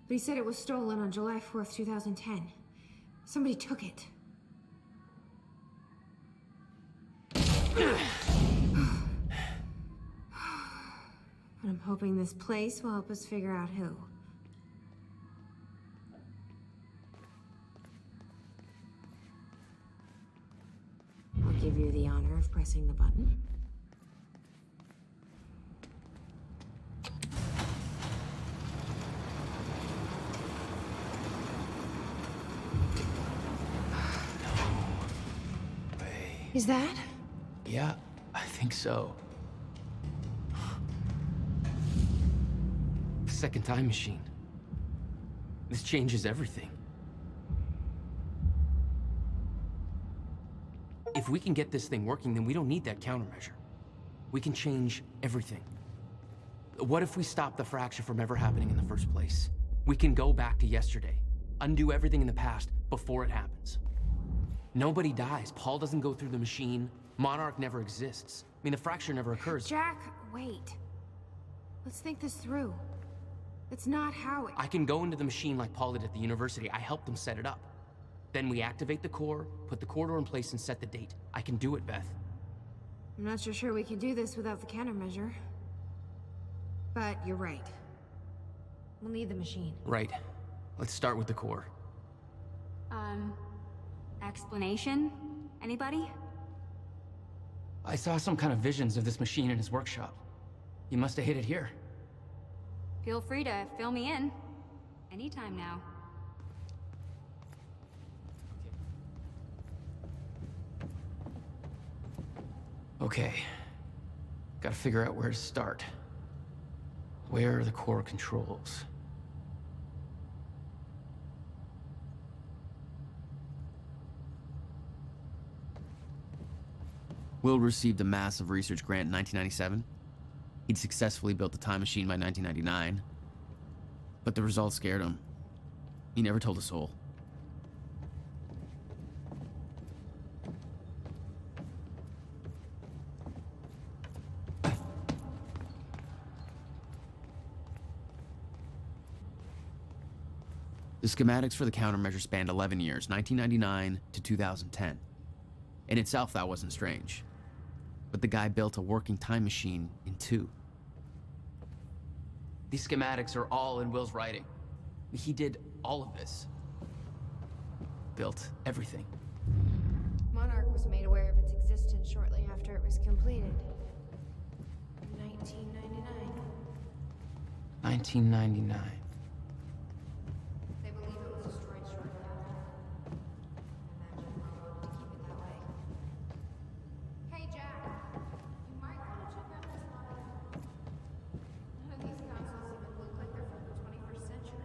But he said it was stolen on July 4th, 2010. Somebody took it. But I'm hoping this place will help us figure out who. I'll give you the honor of pressing the button. No way. Is that? Yeah, I think so. The second time machine. This changes everything. If we can get this thing working, then we don't need that countermeasure. We can change everything. What if we stop the fracture from ever happening in the first place? We can go back to yesterday, undo everything in the past before it happens. Nobody dies. Paul doesn't go through the machine. Monarch never exists. I mean, the fracture never occurs. Jack, wait. Let's think this through. It's not how it... I can go into the machine like Paul did at the university. I helped them set it up. Then we activate the core, put the corridor in place, and set the date. I can do it, Beth. I'm not so sure we can do this without the countermeasure. But you're right. We'll need the machine. Right. Let's start with the core. Explanation? Anybody? I saw some kind of visions of this machine in his workshop. He must have hid it here. Feel free to fill me in. Anytime now. Okay. Gotta figure out where to start. Where are the core controls? Will received a massive research grant in 1997. He'd successfully built the time machine by 1999. But the results scared him. He never told a soul. The schematics for the countermeasure spanned 11 years, 1999 to 2010. In itself, that wasn't strange. But the guy built a working time machine in 2. These schematics are all in Will's writing. He did all of this. Built everything. Monarch was made aware of its existence shortly after it was completed. In 1999. 1999. They believe it was destroyed shortly after. Imagine how long to keep it that way. Hey, Jack. You might want to check out this line. None of these consoles even look like they're from the 21st century.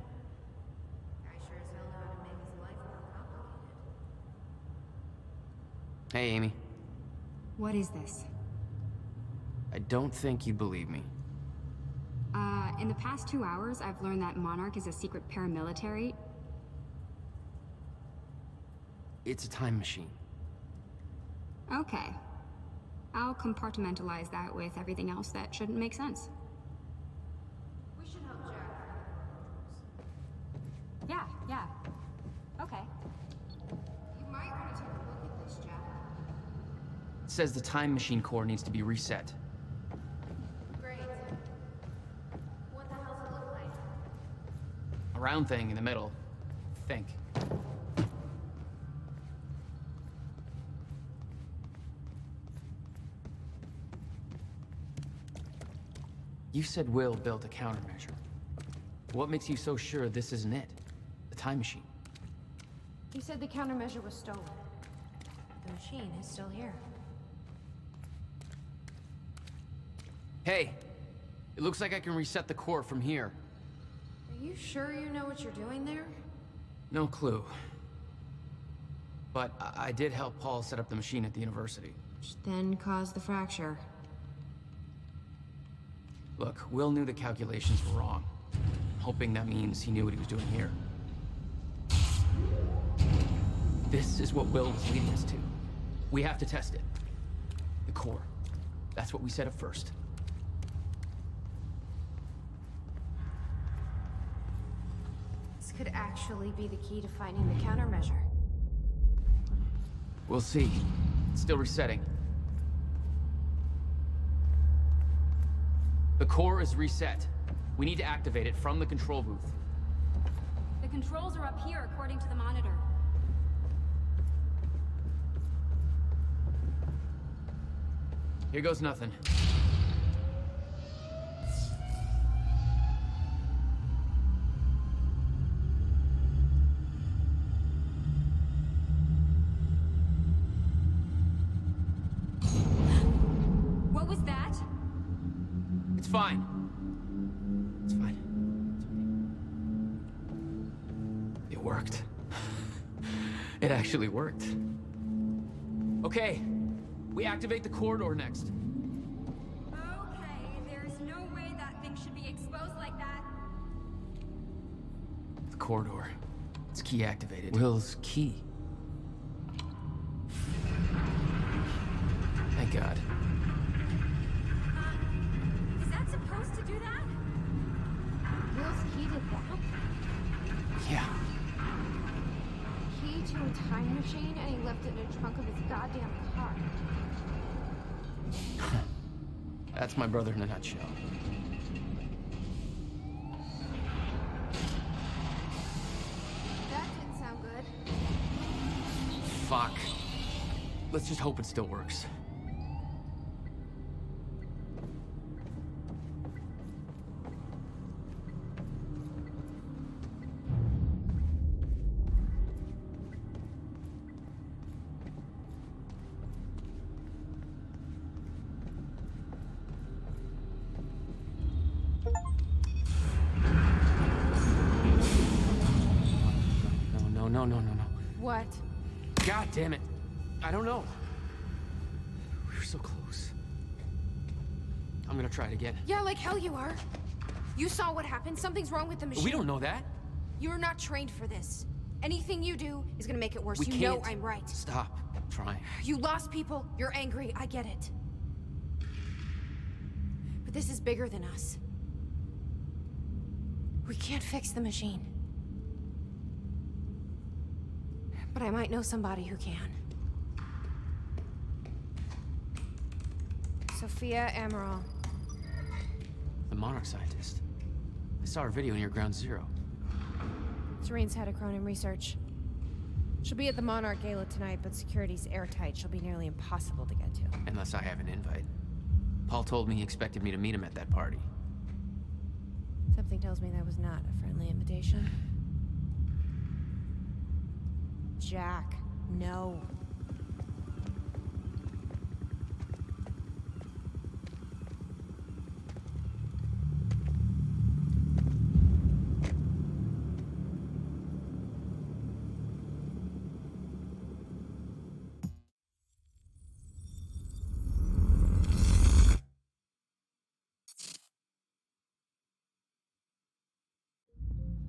Guy sure as hell know how to make his life more complicated. Hey, Amy. What is this? I don't think you believe me. In the past 2 hours, I've learned that Monarch is a secret paramilitary. It's a time machine. Okay. I'll compartmentalize that with everything else that shouldn't make sense. We should help Jack. Yeah. Okay. You might want to take a look at this, Jack. It says the time machine core needs to be reset. Great. What the hell's it look like? A round thing in the middle. Think. You said Will built a countermeasure. What makes you so sure this isn't it? The time machine. He said the countermeasure was stolen. The machine is still here. Hey! It looks like I can reset the core from here. Are you sure you know what you're doing there? No clue. But I did help Paul set up the machine at the university. Which then caused the fracture. Look, Will knew the calculations were wrong. Hoping that means he knew what he was doing here. This is what Will was leading us to. We have to test it. The core. That's what we set up first. This could actually be the key to finding the countermeasure. We'll see. It's still resetting. The core is reset. We need to activate it from the control booth. The controls are up here, according to the monitor. Here goes nothing. What was that? It's fine. It's fine. It worked. It actually worked. Okay, we activate the corridor next. Okay, there's no way that thing should be exposed like that. The corridor. It's key activated. Will's key. Thank God. Is that supposed to do that? Will's key did that? Yeah. Key to a time machine, and he left it in the trunk of his goddamn car. That's my brother in a nutshell. That didn't sound good. Fuck. Let's just hope it still works. No. What? God damn it. I don't know. We were so close. I'm gonna try it again. Yeah, like hell you are. You saw what happened. Something's wrong with the machine. We don't know that. You're not trained for this. Anything you do is gonna make it worse. We You can't. know I'm right. Stop trying. You lost people. You're angry. I get it. But this is bigger than us. We can't fix the machine. But I might know somebody who can. Sophia Amaral. The Monarch scientist. I saw her video near Ground Zero. Serene's head of Cronin research. She'll be at the Monarch Gala tonight, but security's airtight. She'll be nearly impossible to get to. Unless I have an invite. Paul told me he expected me to meet him at that party. Something tells me that was not a friendly invitation. Jack, no.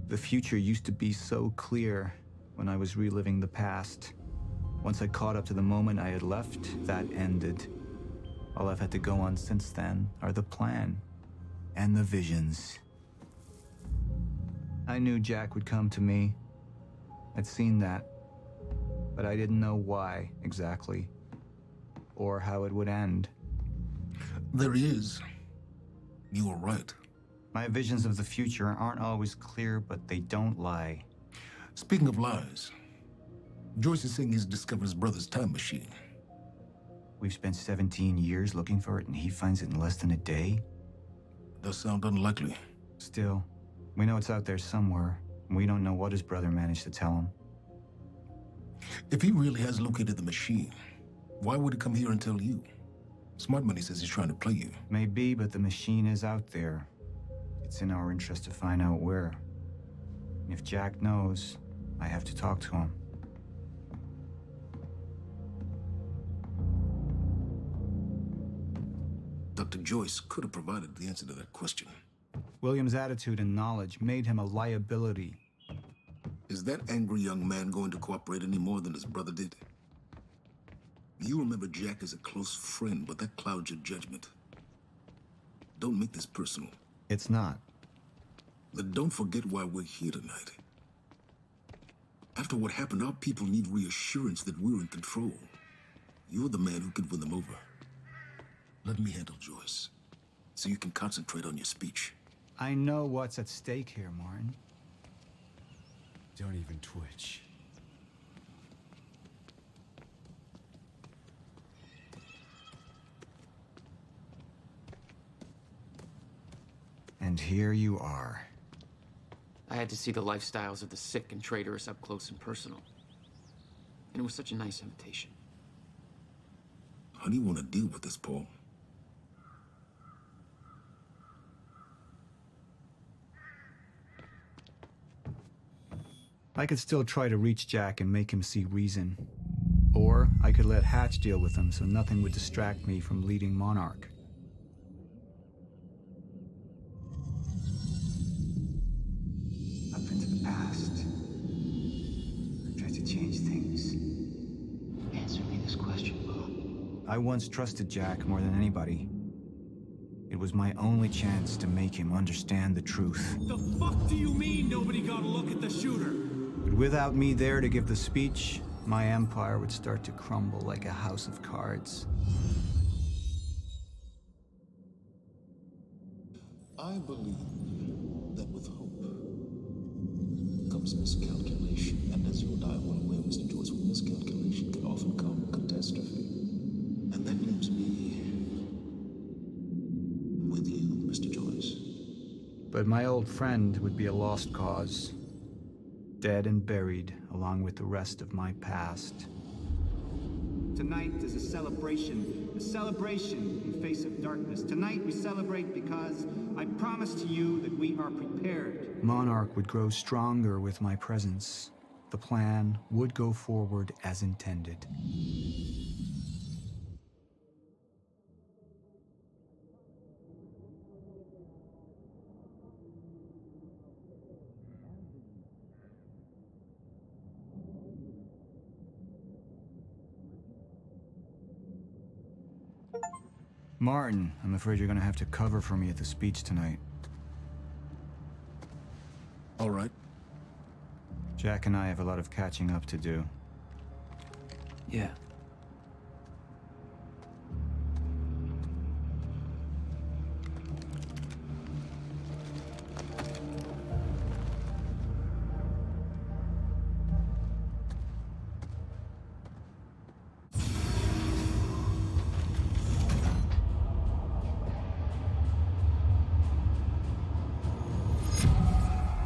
The future used to be so clear when I was reliving the past. Once I caught up to the moment I had left, that ended. All I've had to go on since then are the plan and the visions. I knew Jack would come to me. I'd seen that, but I didn't know why exactly, or how it would end. There he is. You were right. My visions of the future aren't always clear, but they don't lie. Speaking of lies, Joyce is saying he's discovered his brother's time machine. We've spent 17 years looking for it, and he finds it in less than a day? Does sound unlikely. Still, we know it's out there somewhere, and we don't know what his brother managed to tell him. If he really has located the machine, why would he come here and tell you? Smart Money says he's trying to play you. Maybe, but the machine is out there. It's in our interest to find out where. And if Jack knows, I have to talk to him. Dr. Joyce could have provided the answer to that question. William's attitude and knowledge made him a liability. Is that angry young man going to cooperate any more than his brother did? You remember Jack as a close friend, but that clouds your judgment. Don't make this personal. It's not. Then don't forget why we're here tonight. After what happened, our people need reassurance that we're in control. You're the man who can win them over. Let me handle Joyce, so you can concentrate on your speech. I know what's at stake here, Martin. Don't even twitch. And here you are. I had to see the lifestyles of the sick and traitorous up close and personal. And it was such a nice invitation. How do you want to deal with this, Paul? I could still try to reach Jack and make him see reason. Or I could let Hatch deal with him so nothing would distract me from leading Monarch. Up into the past. I tried to change things. Answer me this question, Paul. I once trusted Jack more than anybody. It was my only chance to make him understand the truth. The fuck do you mean nobody got a look at the shooter? But without me there to give the speech, my empire would start to crumble like a house of cards. I believe that with hope comes miscalculation, and as you and I well aware, Mr. Joyce, with miscalculation can often come catastrophe. And that leaves me with you, Mr. Joyce. But my old friend would be a lost cause. Dead and buried, along with the rest of my past. Tonight is a celebration in face of darkness. Tonight we celebrate because I promise to you that we are prepared. Monarch would grow stronger with my presence. The plan would go forward as intended. Martin, I'm afraid you're gonna have to cover for me at the speech tonight. All right. Jack and I have a lot of catching up to do. Yeah.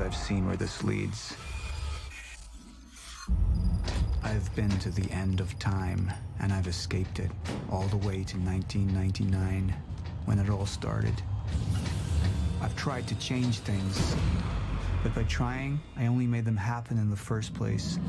I've seen where this leads. I've been to the end of time, and I've escaped it, all the way to 1999, when it all started. I've tried to change things, but by trying, I only made them happen in the first place.